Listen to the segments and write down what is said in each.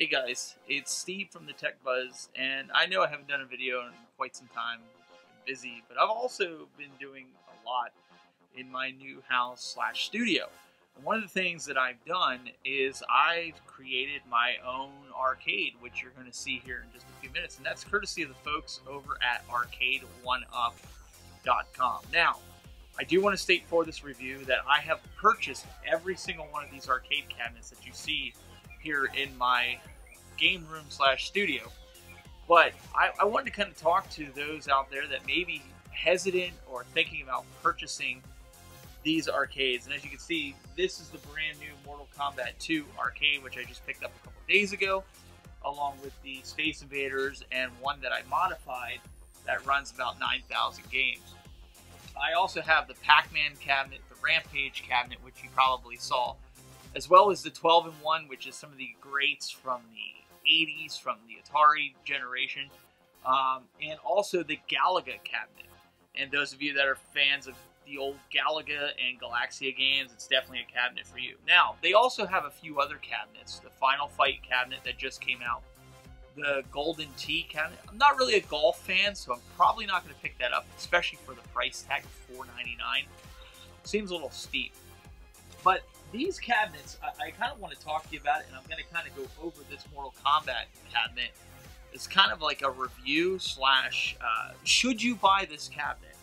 Hey guys, it's Steve from the Tech Buzz, and I know I haven't done a video in quite some time. I'm busy, but I've also been doing a lot in my new house slash studio. And one of the things that I've done is I've created my own arcade, which you're going to see here in just a few minutes, and that's courtesy of the folks over at Arcade1up.com. Now, I do want to state for this review that I have purchased every single one of these arcade cabinets that you see here in my game room slash studio, but I wanted to kind of talk to those out there that may be hesitant or thinking about purchasing these arcades. And as you can see, this is the brand new Mortal Kombat 2 arcade, which I just picked up a couple days ago, along with the Space Invaders and one that I modified that runs about 9,000 games. I also have the Pac-Man cabinet, the Rampage cabinet, which you probably saw, as well as the 12-in-1, which is some of the greats from the 80s, from the Atari generation, and also the Galaga cabinet. And those of you that are fans of the old Galaga and Galaxia games, it's definitely a cabinet for you. Now, they also have a few other cabinets. The Final Fight cabinet that just came out, the Golden Tee cabinet. I'm not really a golf fan, so I'm probably not going to pick that up, especially for the price tag of $4.99. Seems a little steep. But these cabinets, I kind of want to talk to you about it, and I'm going to kind of go over this Mortal Kombat cabinet. It's kind of like a review slash, should you buy this cabinet?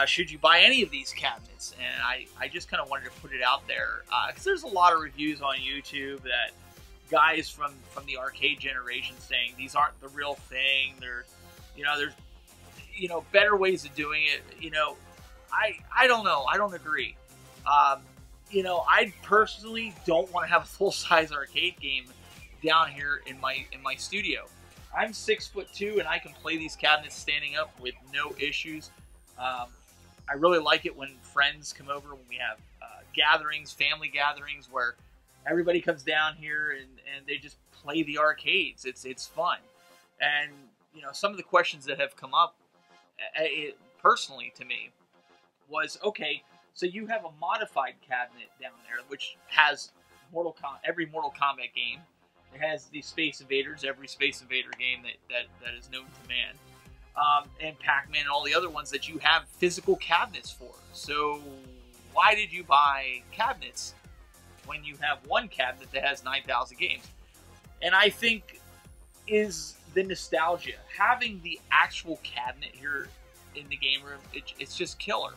Should you buy any of these cabinets? And I just kind of wanted to put it out there, because there's a lot of reviews on YouTube that guys from the arcade generation saying these aren't the real thing. There's better ways of doing it. I don't know. I don't agree. I personally don't want to have a full-size arcade game down here in my studio. I'm 6'2", and I can play these cabinets standing up with no issues. I really like it when friends come over, when we have gatherings, family gatherings, where everybody comes down here and they just play the arcades. It's fun. And some of the questions that have come up personally to me was, okay, so you have a modified cabinet down there, which has every Mortal Kombat game. It has the Space Invaders, every Space Invader game that is known to man, and Pac-Man and all the other ones that you have physical cabinets for. So why did you buy cabinets when you have one cabinet that has 9,000 games? And I think is the nostalgia. Having the actual cabinet here in the game room, it's just killer.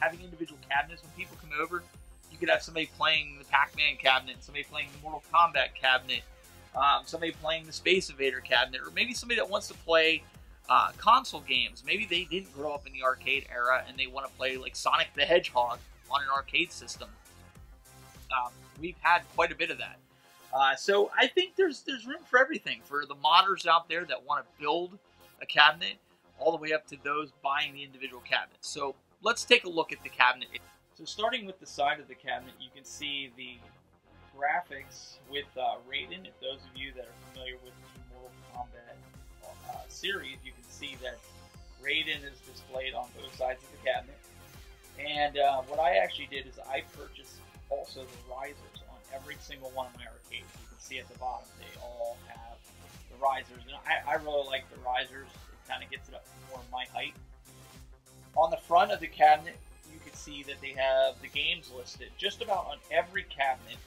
Having individual cabinets, when people come over, you could have somebody playing the Pac-Man cabinet, somebody playing the Mortal Kombat cabinet, somebody playing the Space Invader cabinet, or maybe somebody that wants to play console games. Maybe they didn't grow up in the arcade era and they want to play like Sonic the Hedgehog on an arcade system. We've had quite a bit of that. So I think there's room for everything, for the modders out there that want to build a cabinet, all the way up to those buying the individual cabinets. So let's take a look at the cabinet. So starting with the side of the cabinet, you can see the graphics with Raiden. If those of you that are familiar with the Mortal Kombat series, you can see that Raiden is displayed on both sides of the cabinet. And what I actually did is I purchased also the risers on every single one of my arcades. You can see at the bottom, they all have the risers. And I really like the risers. It kind of gets it up to more my height. On the front of the cabinet, you can see that they have the games listed. Just about on every cabinet,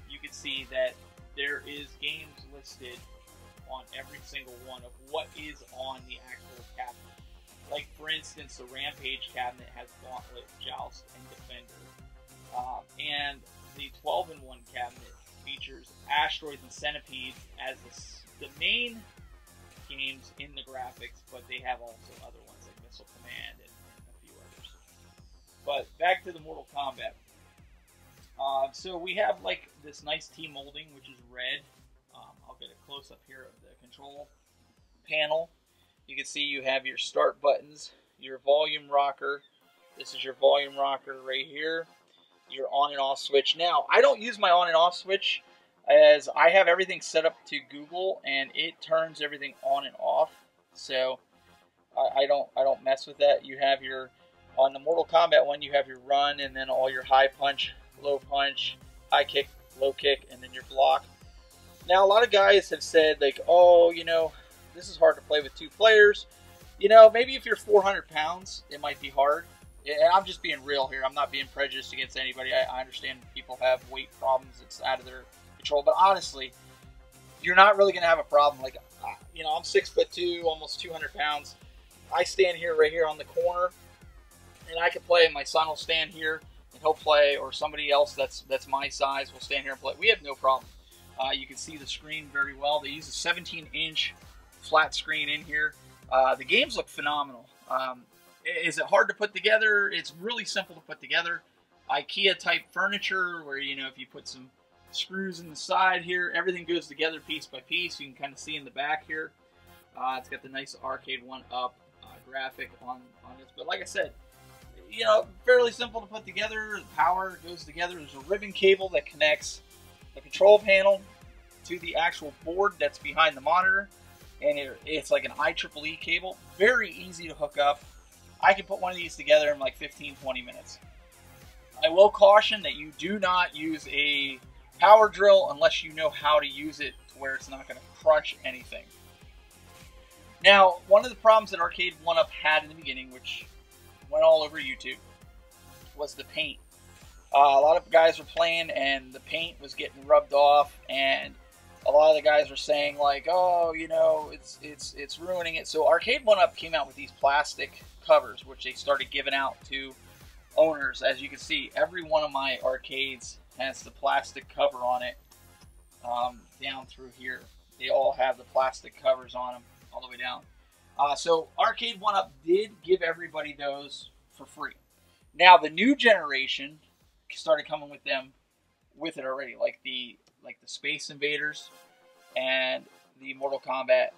you can see that there is games listed on every single one of what is on the actual cabinet. Like, for instance, the Rampage cabinet has Gauntlet, Joust, and Defender. And the 12-in-1 cabinet features Asteroids and Centipedes as the main games in the graphics, but they have also other ones like Missile Command and a few others. But back to the Mortal Kombat. So we have like this nice T molding, which is red. I'll get a close up here of the control panel. You can see you have your start buttons, your volume rocker. This is your volume rocker right here. Your on and off switch. Now, I don't use my on and off switch, as I have everything set up to Google and it turns everything on and off. So I don't mess with that. You have your, on the Mortal Kombat one, you have your run and then all your high punch, low punch, high kick, low kick, and then your block. Now, a lot of guys have said, like, oh, you know, this is hard to play with 2 players. You know, maybe if you're 400 pounds, it might be hard. And I'm just being real here. I'm not being prejudiced against anybody. I understand people have weight problems. It's out of their control. But honestly, you're not really going to have a problem. Like, you know, I'm 6'2", almost 200 pounds. I stand here right here on the corner, and I can play. And my son will stand here, and he'll play. Or somebody else that's my size will stand here and play. We have no problem. You can see the screen very well. They use a 17-inch flat screen in here. The games look phenomenal. Is it hard to put together? It's really simple to put together. IKEA type furniture where, you know, if you put some screws in the side here, everything goes together piece by piece. You can kind of see in the back here. It's got the nice Arcade1up graphic on this. But like I said, you know, fairly simple to put together. The power goes together. There's a ribbon cable that connects the control panel to the actual board that's behind the monitor. And it's like an IEEE cable. Very easy to hook up. I can put one of these together in like 15-20 minutes. I will caution that you do not use a power drill unless you know how to use it to where it's not going to crunch anything. Now, one of the problems that Arcade1up had in the beginning, which went all over YouTube, was the paint. A lot of guys were playing and the paint was getting rubbed off, and a lot of the guys were saying like, oh, you know, it's ruining it. So Arcade1up came out with these plastic covers, which they started giving out to owners. As you can see, every one of my arcades has the plastic cover on it down through here. They all have the plastic covers on them all the way down. So Arcade1up did give everybody those for free. Now the new generation started coming with them with it already, like the Space Invaders and the Mortal Kombat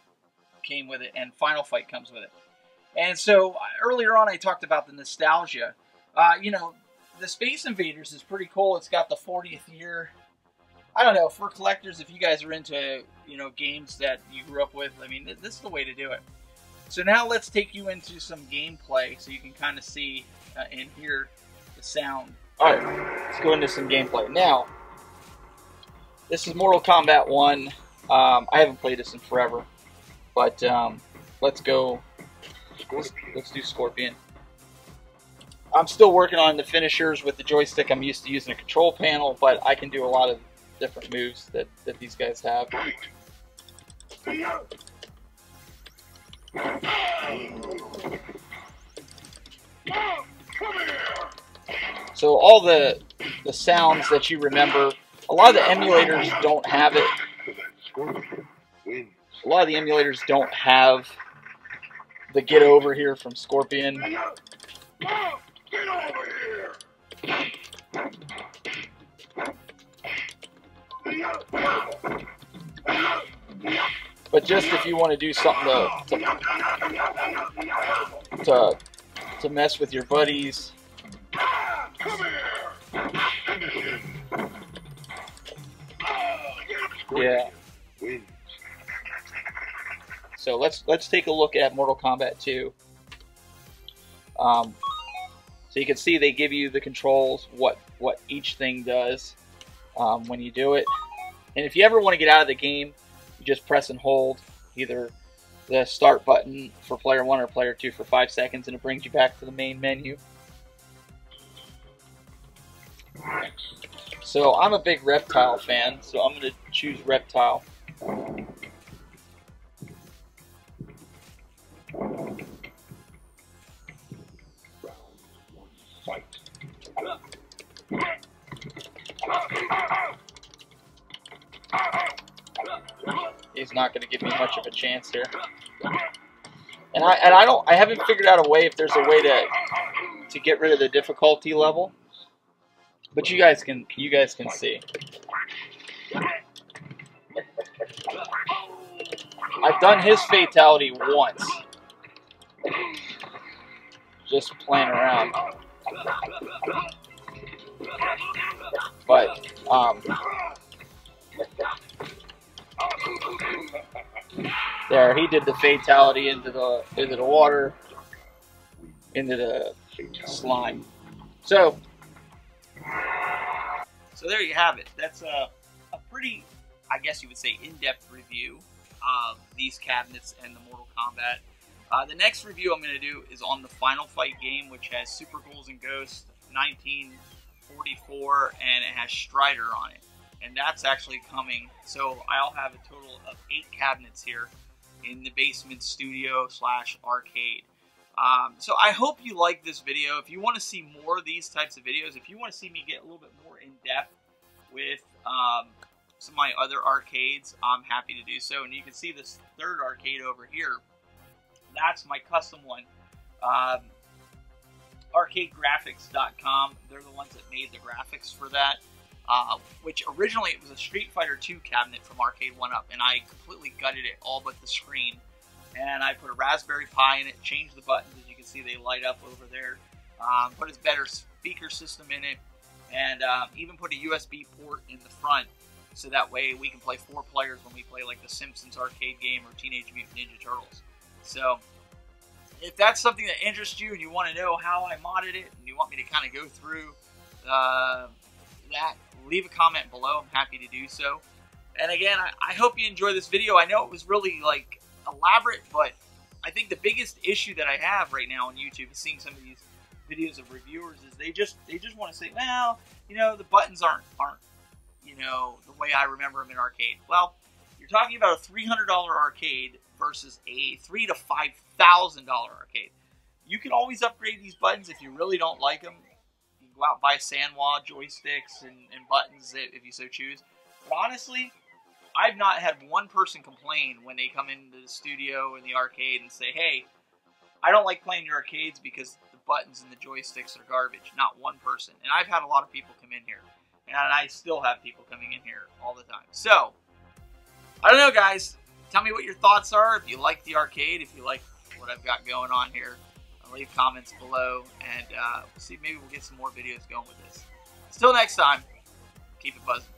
came with it, and Final Fight comes with it. And so earlier on I talked about the nostalgia. You know, the Space Invaders is pretty cool. It's got the 40th year. I don't know, for collectors, if you guys are into, you know, games that you grew up with, I mean, this is the way to do it. So now let's take you into some gameplay so you can kind of see and hear the sound. Alright, let's go into some gameplay. Now, this is Mortal Kombat 1. I haven't played this in forever, but let's go. Let's do Scorpion. I'm still working on the finishers with the joystick. I'm used to using a control panel, but I can do a lot of different moves that these guys have. So all the sounds that you remember, a lot of the emulators don't have it. A lot of the emulators don't have the get over here from Scorpion. Get over here! But just if you want to do something to mess with your buddies. Yeah. So let's take a look at Mortal Kombat 2. So you can see they give you the controls, what each thing does when you do it. And if you ever want to get out of the game, you just press and hold either the start button for player 1 or player 2 for 5 seconds, and it brings you back to the main menu. So I'm a big Reptile fan, so I'm going to choose Reptile. He's not going to give me much of a chance here, and I haven't figured out a way if there's a way to get rid of the difficulty level, but you guys can see. I've done his fatality once, just playing around, but there, he did the fatality into the water, into the slime. So there you have it. That's a pretty I guess you would say, in-depth review of these cabinets and the Mortal Kombat. The next review I'm going to do is on the Final Fight game, which has Super Ghouls and Ghosts 1944, and it has Strider on it. And that's actually coming. So I'll have a total of 8 cabinets here in the basement studio / arcade. So I hope you like this video. If you want to see more of these types of videos, if you want to see me get a little bit more in depth with some of my other arcades, I'm happy to do so. And you can see this third arcade over here. That's my custom one. Arcadegraphics.com. They're the ones that made the graphics for that. Which originally it was a Street Fighter 2 cabinet from Arcade1up, and I completely gutted it all but the screen. And I put a Raspberry Pi in it, changed the buttons, as you can see they light up over there. Put a better speaker system in it, and even put a USB port in the front, so that way we can play 4 players when we play like the Simpsons arcade game or Teenage Mutant Ninja Turtles. So if that's something that interests you and you want to know how I modded it, and you want me to kind of go through that, leave a comment below. I'm happy to do so. And again, I hope you enjoy this video. I know it was really like elaborate, but I think the biggest issue that I have right now on YouTube is seeing some of these videos of reviewers is they just want to say, well, you know, the buttons aren't you know, the way I remember them in arcade. Well, you're talking about a $300 arcade versus a $3,000 to $5,000 arcade. You can always upgrade these buttons if you really don't like them. You can go out and buy Sanwa joysticks and buttons if you so choose. But honestly, I've not had one person complain when they come into the studio in the arcade and say, hey, I don't like playing your arcades because the buttons and the joysticks are garbage. Not one person. And I've had a lot of people come in here. And I still have people coming in here all the time. So, I don't know, guys. Tell me what your thoughts are. If you like the arcade, if you like what I've got going on here, leave comments below. And see, maybe we'll get some more videos going with this. Until next time, keep it buzzing.